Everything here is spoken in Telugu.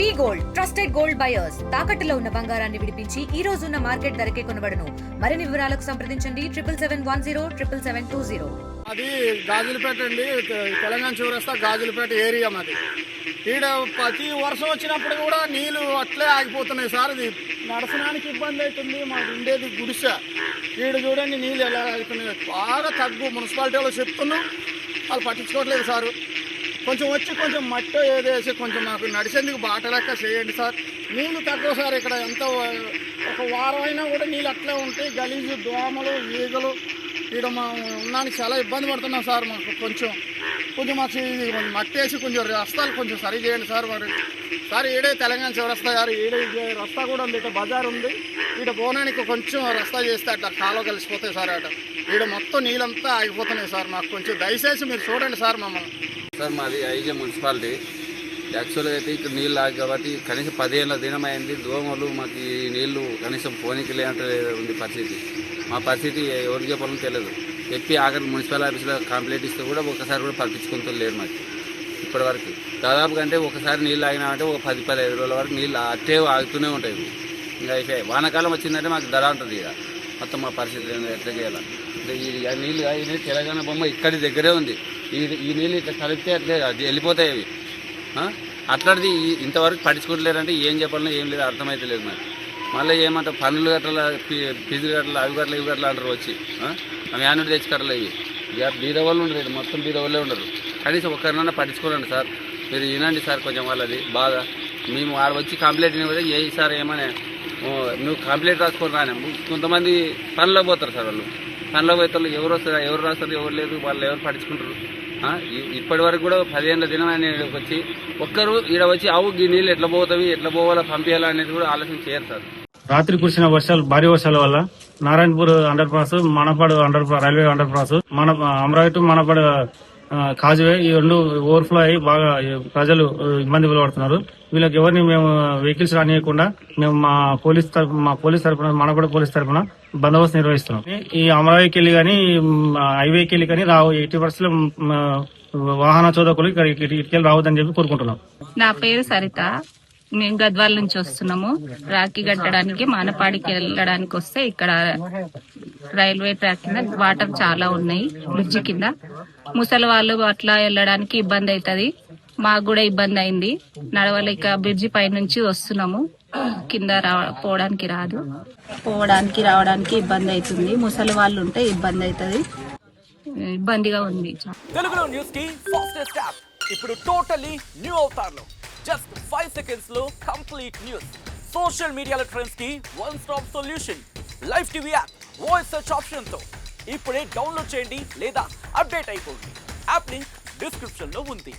వి గోల్డ్ ట్రస్టెడ్ గోల్డ్ బయర్స్ తాకట్టులో ఉన్న బంగారాన్ని విడిపించి ఈ రోజు ఉన్న మార్కెట్ ధరకే కొనబడును. మరిన్ని వివరాలకు సంప్రదించండి 77107720. అది గాజులపేట అండి, తెలంగాణ చివరస్తా గాజులపేట ఏరియా మాది. ఈడ ప్రతి వర్షం వచ్చినప్పుడు కూడా నీళ్లు అట్లే ఆగిపోతున్నాయి సార్. ఇది నడచడానికి ఇబ్బంది అవుతుంది. మాకు ఉండేది గుడిసె. ఈడ చూడండి నీళ్ళు ఎలా అవుతున్నాయి. బాగా తగ్గు మున్సిపాలిటీలో చెప్తున్నాం, వాళ్ళు పట్టించుకోవట్లేదు సార్. కొంచెం వచ్చి కొంచెం మట్టి ఏదేసి కొంచెం మాకు నడిచేందుకు బాట లెక్క చేయండి సార్. నీళ్ళు తక్కువ సార్. ఇక్కడ ఎంత ఒక వారం అయినా కూడా నీళ్ళు అట్లే ఉంటాయి. గలీజు దోమలు ఈగలు ఈడ మా ఉన్నానికి చాలా ఇబ్బంది పడుతున్నాం సార్. మాకు కొంచెం మాకు మట్టి వేసి కొంచెం రస్తాలు కొంచెం సరి చేయండి సార్. మరి సార్ ఈడే తెలంగాణ చివరస్తా గారు, ఈడే రస్తా కూడా ఉంది. ఇట్లా బజార్ ఉంది. ఈడ పోనానికి కొంచెం రస్తా చేస్తే అట్లా కాలువ కలిసిపోతాయి సార్. అట ఈడ మొత్తం నీళ్ళంతా ఆగిపోతున్నాయి సార్. మాకు కొంచెం దయచేసి మీరు చూడండి సార్ మమ్మల్ని. సార్ మాది ఐజే మున్సిపాలిటీ. యాక్చువల్గా అయితే ఇక్కడ నీళ్ళు ఆగి కాబట్టి కనీసం 10 ఏళ్ళ దినమైంది. దోమలు మాకు ఈ నీళ్లు కనీసం పోనీకి లేనంటే ఉంది పరిస్థితి. మా పరిస్థితి ఎవరికి చెప్పాలని తెలియదు. చెప్పి ఆఖరి మున్సిపల్ ఆఫీస్లో కంప్లైంట్ ఇస్తే కూడా ఒకసారి కూడా పట్టించుకుంటూ లేరు మాకు ఇప్పటి వరకు. దాదాపు కంటే ఒకసారి నీళ్ళు ఆగినామంటే ఒక 10-15 రోజుల వరకు నీళ్ళు అట్టే ఆగుతూనే ఉంటాయి. ఇంకా అయిపోయాయి. వానాకాలం వచ్చిందంటే మాకు ధర ఉంటుంది. ఇక మొత్తం మా పరిస్థితి ఎట్లా చేయాలి. ఈ నీళ్ళు ఈ తెలంగాణ బొమ్మ ఇక్కడి దగ్గరే ఉంది. ఈ నీళ్ళు ఇట్లా కలిపితే అట్లే వెళ్ళిపోతాయి అవి. అట్లాంటిది ఇంతవరకు పట్టించుకోవట్లేరంటే ఏం చెప్పాలన్నా ఏం లేదు, అర్థమైతే లేదు మరి. మళ్ళీ ఏమంటారు పనులు గట్ల ఫీజులు గట్ల అవి గట్ల ఇవి గట్ల అంటారు వచ్చి. అవి యాన్యుటీ తెచ్చి కట్టలు ఇవి. ఇక బీద వాళ్ళు ఉండరు, మొత్తం బీద వాళ్ళే ఉండరు. కనీసం ఒక్కరినన్నా పట్టించుకోరండి సార్. మీరు వినండి సార్ కొంచెం వాళ్ళది బాగా. మేము వాడు వచ్చి కంప్లైంట్ ఇవ్వదు. ఏ సార్ ఏమనే నువ్వు కంప్లైంట్ రాసుకొని రానే. కొంతమంది పనిలో పోతారు సార్. వాళ్ళు పనిలో పోతారు. ఎవరు వస్తారు, ఎవరు రాస్తారు, ఎవరు లేదు, వాళ్ళు ఎవరు పట్టించుకుంటారు. ఇప్పటి వరకు కూడా 10 ఏళ్ళ దినం వచ్చి ఒక్కరు ఈడ వచ్చి ఈ నీళ్ళు ఎట్లా పోతావి, ఎట్లా పోవాలా, పంపించాలా అనేది కూడా ఆలోచన చేయరు సార్. రాత్రి కురిసిన వర్షాలు, భారీ వర్షాల వల్ల Narayanpur under pass, Manapadu railway under pass, Amaravati Manapadu causeway ఈ రెండు ఓవర్ఫ్లో అయ్యి బాగా ప్రజలు ఇబ్బంది పడుతున్నారు. వీళ్ళకి ఎవరిని మేము వెహికల్స్ రానియకుండా మేము మా పోలీస్ తరఫున మనపాడు పోలీస్ తరఫున బందోబస్తు నిర్వహిస్తున్నాం. ఈ అమరావతికి వెళ్ళి కానీ హైవేకి వెళ్ళి కానీ 80% వాహన చోదకులు ఇటుకెళ్ళి రావద్దని చెప్పి కోరుకుంటున్నాం. నా పేరు సరిత. మేము గద్వాల నుంచి వస్తున్నాము. రాఖీ కట్టడానికి మానపాడికి వెళ్ళడానికి వస్తే ఇక్కడ రైల్వే ట్రాక్ కింద వాటర్ చాలా ఉన్నాయి. బ్రిడ్జి కింద ముసలి వాళ్ళు అట్లా వెళ్ళడానికి ఇబ్బంది అవుతుంది. మాకు కూడా ఇబ్బంది అయింది. నడవలేక బ్రిడ్జి పై నుంచి వస్తున్నాము. కింద పోవడానికి రాదు. పోవడానికి రావడానికి ఇబ్బంది అవుతుంది. ముసలి వాళ్ళు ఉంటే ఇబ్బంది అవుతుంది. ఇబ్బందిగా ఉంది. తెలుగులో న్యూస్ కి ఫాస్టెస్ట్ యాప్ ఇప్పుడు టోటలీ న్యూ అవతార్లో జస్ట్ 5 seconds లో కంప్లీట్ న్యూస్. సోషల్ మీడియాలో ట్రెండ్స్ కి one stop solution. Live TV app voice search option తో ఇప్పుడే డౌన్లోడ్ చేయండి లేదా అప్డేట్ అయిపోండి. యాప్ లింక్ డిస్క్రిప్షన్ లో ఉంది.